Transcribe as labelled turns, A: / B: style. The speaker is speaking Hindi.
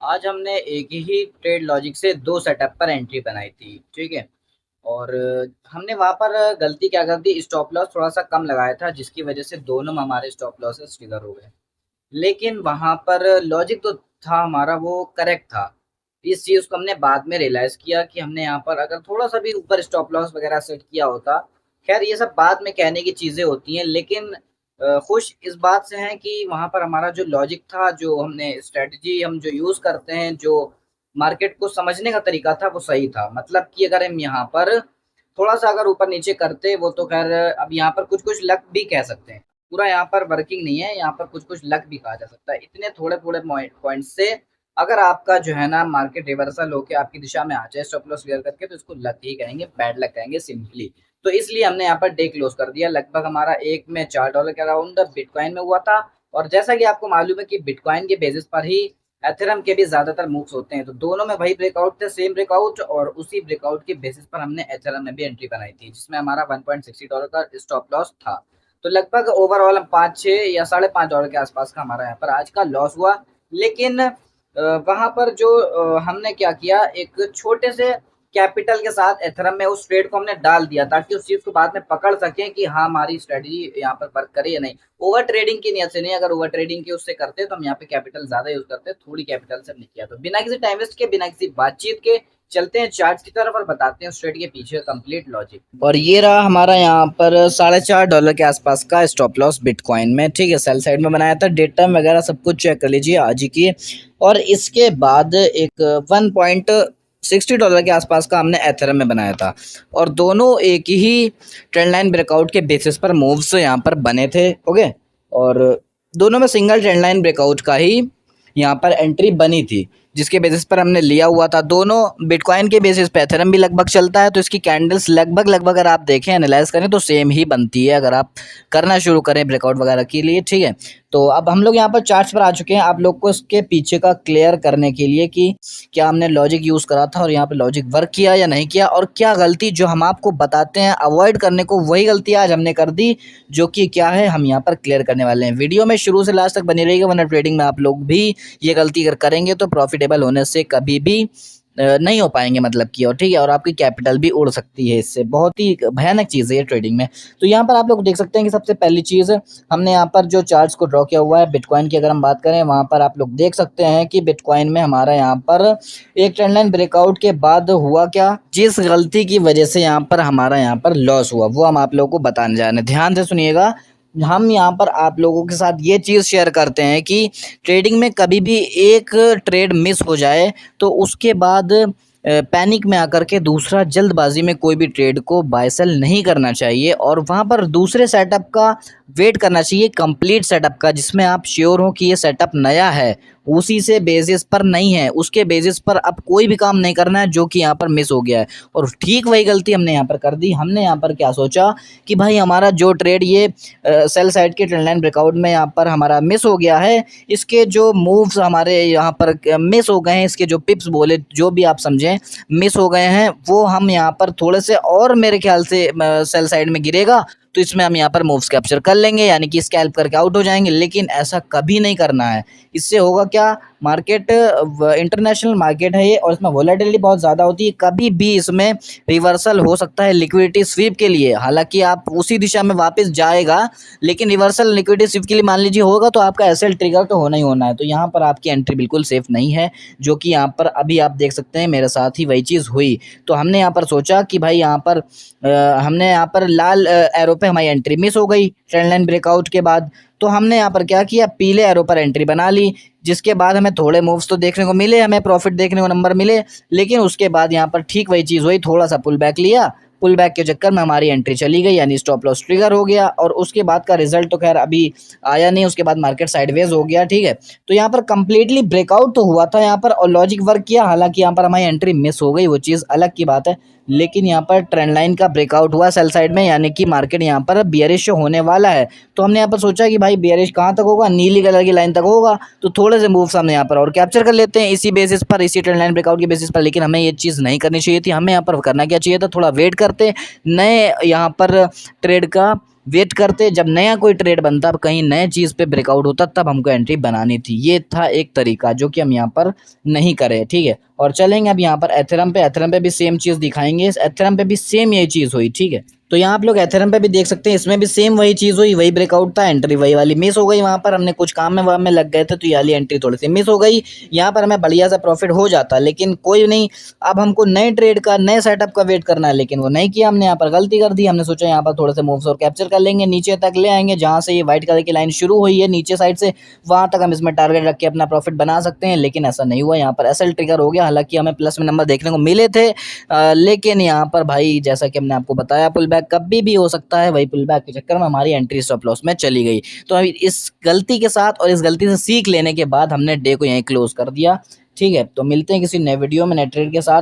A: आज हमने एक ही ट्रेड लॉजिक से 2 सेटअप पर एंट्री बनाई थी, ठीक है? और हमने वहाँ पर गलती क्या कर दी, स्टॉप लॉस थोड़ा-सा कम लगाया था जिसकी वज़ह से दोनों में हमारे स्टॉप लॉसेस ट्रिगर हो गए। लेकिन वहाँ पर लॉजिक तो था हमारा, वो करेक्ट था। इस चीज़ को हमने बाद में रियलाइज़ किया कि हमने यहाँ पर अगर थोड़ा-सा भी ऊपर स्टॉप लॉस वग़ैरह सेट किया होता, ख़ैर ये सब बाद में कहने की चीज़ें होती हैं, लेकिन खुश इस बात से हैं कि वहाँ पर हमारा जो लॉजिक था, जो हमने स्ट्रैटेजी हम जो यूज़ करते हैं, जो मार्केट को समझने का तरीका था, वो सही था। मतलब कि अगर हम यहाँ पर थोड़ा-सा अगर ऊपर-नीचे करते, वो तो ख़ैर अब यहाँ पर कुछ-कुछ लक भी कह सकते हैं। पूरा यहाँ पर वर्किंग नहीं है, यहाँ पर कुछ-कुछ लक भी कहा जा सकता है। इतने थोड़े-थोड़े पॉइंट्स से अगर आपका जो है ना मार्केट रिवर्सल होके आपकी दिशा में आ जाए स्टॉप लॉस क्लियर करके, तो इसको लक ही कहेंगे, बैड लक कहेंगे सिंपली। तो इसलिए हमने यहाँ पर डे क्लोज़ कर दिया। लगभग हमारा 1 में $4 के अराउंड बिटकॉइन में हुआ था, और जैसा कि आपको मालूम है कि बिटकॉइन के बेसिस पर ही एथेरियम के भी ज़्यादातर मूव्स होते हैं। तो दोनों में वही ब्रेकआउट थे, सेम ब्रेकआउट, और उसी ब्रेकआउट के बेसिस पर हमने एथेरियम में भी एंट्री बनाई थी, जिसमें हमारा $1.60 का स्टॉप लॉस था। तो लगभग ओवरऑल हम 5-6 या $5.5 के आसपास का हमारा यहाँ पर आज का लॉस हुआ। लेकिन वहाँ पर जो हमने क्या किया, एक छोटे से कैपिटल के साथ एथेरियम में उस ट्रेड को हमने डाल दिया, ताकि उस चीज़ को बाद में पकड़ सकें कि हाँ, हमारी स्ट्रेटजी यहाँ पर वर्क करे या नहीं। ओवर ट्रेडिंग की नीयत से नहीं, अगर ओवर ट्रेडिंग की उससे करते तो हम यहाँ पे कैपिटल ज़्यादा यूज़ करते, थोड़ी कैपिटल से हमने किया। तो बिना किसी टाइम वेस्ट के, बिना किसी बातचीत के चलते हैं चार्ट्स की तरफ और बताते हैं उस ट्रेड के पीछे कंप्लीट लॉजिक। और ये रहा हमारा यहाँ पर $4.5 के आसपास का स्टॉप लॉस बिटकॉइन में, ठीक है? सेल साइड में बनाया था, डेट टाइम वगैरह सब कुछ चेक कर लीजिए आज ही की। और इसके बाद एक $1.60 के आसपास का हमने एथेरियम में बनाया था, और दोनों एक ही ट्रेंड लाइन ब्रेकआउट के बेसिस पर मूव्स यहाँ पर बने थे, ओके? और दोनों में सिंगल ट्रेंड लाइन ब्रेकआउट का ही यहाँ पर एंट्री बनी थी, जिसके बेसिस पर हमने लिया हुआ था। दोनों बिटकॉइन के बेसिस पे एथेरियम भी लगभग चलता है, तो इसकी कैंडल्स लगभग अगर आप देखें, एनालाइज करें तो सेम ही बनती है अगर आप करना शुरू करें ब्रेकआउट वगैरह के लिए, ठीक है? तो अब हम लोग यहाँ पर चार्ट्स पर आ चुके हैं, आप लोग को इसके पीछे का क्लियर करने के लिए कि क्या हमने लॉजिक यूज़ करा था और यहाँ पे लॉजिक वर्क किया या नहीं किया, और क्या गलती जो हम आपको बताते हैं अवॉइड करने को, वही गलती आज हमने कर दी, जो कि क्या है हम यहाँ पर क्लियर करने वाले हैं। वीडियो में शुरू से लास्ट तक बनी रहिएगा, वरना ट्रेडिंग में आप लोग भी ये गलती अगर करेंगे तो प्रॉफिटेबल होने से कभी भी नहीं हो पाएंगे, मतलब कि, और ठीक है, और आपकी कैपिटल भी उड़ सकती है इससे। बहुत ही भयानक चीज़ है ये ट्रेडिंग में। तो यहाँ पर आप लोग देख सकते हैं कि सबसे पहली चीज़ हमने यहाँ पर जो चार्ट्स को ड्रॉ किया हुआ है, बिटकॉइन की अगर हम बात करें, वहाँ पर आप लोग देख सकते हैं कि बिटकॉइन में हमारा यहाँ पर एक ट्रेंड लाइन ब्रेकआउट के बाद हुआ क्या, जिस गलती की वजह से यहाँ पर हमारा यहाँ पर लॉस हुआ, वो हम आप लोगों को बताने जा रहे हैं। ध्यान से सुनिएगा। हम यहाँ पर आप लोगों के साथ ये चीज़ शेयर करते हैं कि ट्रेडिंग में कभी भी एक ट्रेड मिस हो जाए तो उसके बाद पैनिक में आकर के दूसरा जल्दबाजी में कोई भी ट्रेड को बाय सेल नहीं करना चाहिए, और वहाँ पर दूसरे सेटअप का वेट करना चाहिए, कंप्लीट सेटअप का, जिसमें आप श्योर हो कि ये सेटअप नया है, उसी से बेसिस पर नहीं है, उसके बेसिस पर अब कोई भी काम नहीं करना है जो कि यहाँ पर मिस हो गया है। और ठीक वही गलती हमने यहाँ पर कर दी। हमने यहाँ पर क्या सोचा कि भाई हमारा जो ट्रेड ये सेल साइड के ट्रेंड लाइन ब्रेकआउट में यहाँ पर हमारा मिस हो गया है, इसके जो मूव्स हमारे यहाँ पर मिस हो गए हैं, इसके जो पिप्स बोले जो भी आप समझें मिस हो गए हैं, वो हम यहाँ पर थोड़े से और मेरे ख्याल से सेल साइड में गिरेगा तो इसमें हम यहाँ पर मूव्स कैप्चर कर लेंगे, यानी कि स्कैल्प करके आउट हो जाएंगे। लेकिन ऐसा कभी नहीं करना है। इससे होगा क्या, मार्केट इंटरनेशनल मार्केट है ये, और इसमें वोलेटिलिटी बहुत ज़्यादा होती है, कभी भी इसमें रिवर्सल हो सकता है लिक्विडिटी स्वीप के लिए। हालांकि आप उसी दिशा में वापस जाएगा, लेकिन रिवर्सल लिक्विडिटी स्वीप के लिए मान लीजिए होगा तो आपका एसएल ट्रिगर तो होना ही होना है। तो यहाँ पर आपकी एंट्री बिल्कुल सेफ नहीं है, जो कि यहाँ पर अभी आप देख सकते हैं मेरे साथ ही वही चीज़ हुई। तो हमने यहाँ पर सोचा कि भाई यहाँ पर हमने यहाँ पर लाल एरो पे हमारी एंट्री मिस हो गई ट्रेंड लाइन ब्रेकआउट के बाद, तो हमने यहाँ पर क्या किया, पीले एरो पर एंट्री बना ली, जिसके बाद हमें थोड़े मूव्स तो देखने को मिले, हमें प्रॉफिट देखने को नंबर मिले। लेकिन उसके बाद यहाँ पर ठीक वही चीज़ हुई, थोड़ा सा पुल बैक लिया, पुल बैक के चक्कर में हमारी एंट्री चली गई, यानी स्टॉप लॉस ट्रिगर हो गया, और उसके बाद का रिजल्ट तो खैर अभी आया नहीं। उसके बाद मार्केट साइडवेज हो गया, ठीक है? तो यहाँ पर कंप्लीटली ब्रेकआउट तो हुआ था यहाँ पर, और लॉजिक वर्क किया। हालांकि यहाँ पर हमारी एंट्री मिस हो गई, वो चीज़ अलग की बात है, लेकिन यहाँ पर ट्रेंड लाइन का ब्रेकआउट हुआ सेल साइड में, यानी कि मार्केट यहाँ पर बियरिश होने वाला है। तो हमने यहाँ पर सोचा कि भाई बियरिश कहाँ तक होगा, नीली कलर की लाइन तक होगा, तो थोड़े से मूव्स हमने यहाँ पर और कैप्चर कर लेते हैं इसी बेसिस पर, इसी ट्रेंड लाइन ब्रेकआउट के बेसिस पर। लेकिन हमें ये चीज़ नहीं करनी चाहिए थी। हमें यहाँ पर करना क्या चाहिए था, थोड़ा वेट करते, नए यहाँ पर ट्रेड का वेट करते, जब नया कोई ट्रेड बनता, कहीं नए चीज़ पे ब्रेकआउट होता, तब हमको एंट्री बनानी थी। ये था एक तरीका जो कि हम यहाँ पर नहीं करे, ठीक है। और चलेंगे अब यहाँ पर एथेरम पे भी सेम चीज़ दिखाएंगे। एथेरम पे भी सेम यही चीज़ हुई, ठीक है। तो यहाँ आप लोग एथेरम पे भी देख सकते हैं, इसमें भी सेम वही चीज़ हुई, वही ब्रेकआउट था, एंट्री वही वाली मिस हो गई। वहाँ पर हमने कुछ काम में वाम में लग गए थे, तो ये वाली एंट्री थोड़ी सी मिस हो गई। यहाँ पर हमें बढ़िया सा प्रॉफिट हो जाता, लेकिन कोई नहीं, अब हमको नए ट्रेड का, नए सेटअप का वेट करना है, लेकिन वो नहीं किया हमने। यहाँ पर गलती कर दी, हमने सोचा यहाँ पर थोड़े से मूव्स और कैप्चर कर लेंगे, नीचे तक ले आएंगे, जहाँ से ये व्हाइट कलर की लाइन शुरू हुई है नीचे साइड से, वहाँ तक हम इसमें टारगेट रख के अपना प्रॉफिट बना सकते हैं, लेकिन ऐसा नहीं हुआ। यहाँ पर एसएल ट्रिगर हो गया, हालांकि हमें प्लस में नंबर देखने को मिले थे, लेकिन यहाँ पर भाई जैसा कि हमने आपको बताया, पुल बैक कभी भी हो सकता है, वही पुल बैक के चक्कर में हमारी एंट्री स्टॉप लॉस में चली गई। तो अभी इस गलती के साथ और इस गलती से सीख लेने के बाद हमने डे को यहीं क्लोज कर दिया, ठीक है। तो मिलते हैं किसी नए वीडियो में नए ट्रेड के साथ।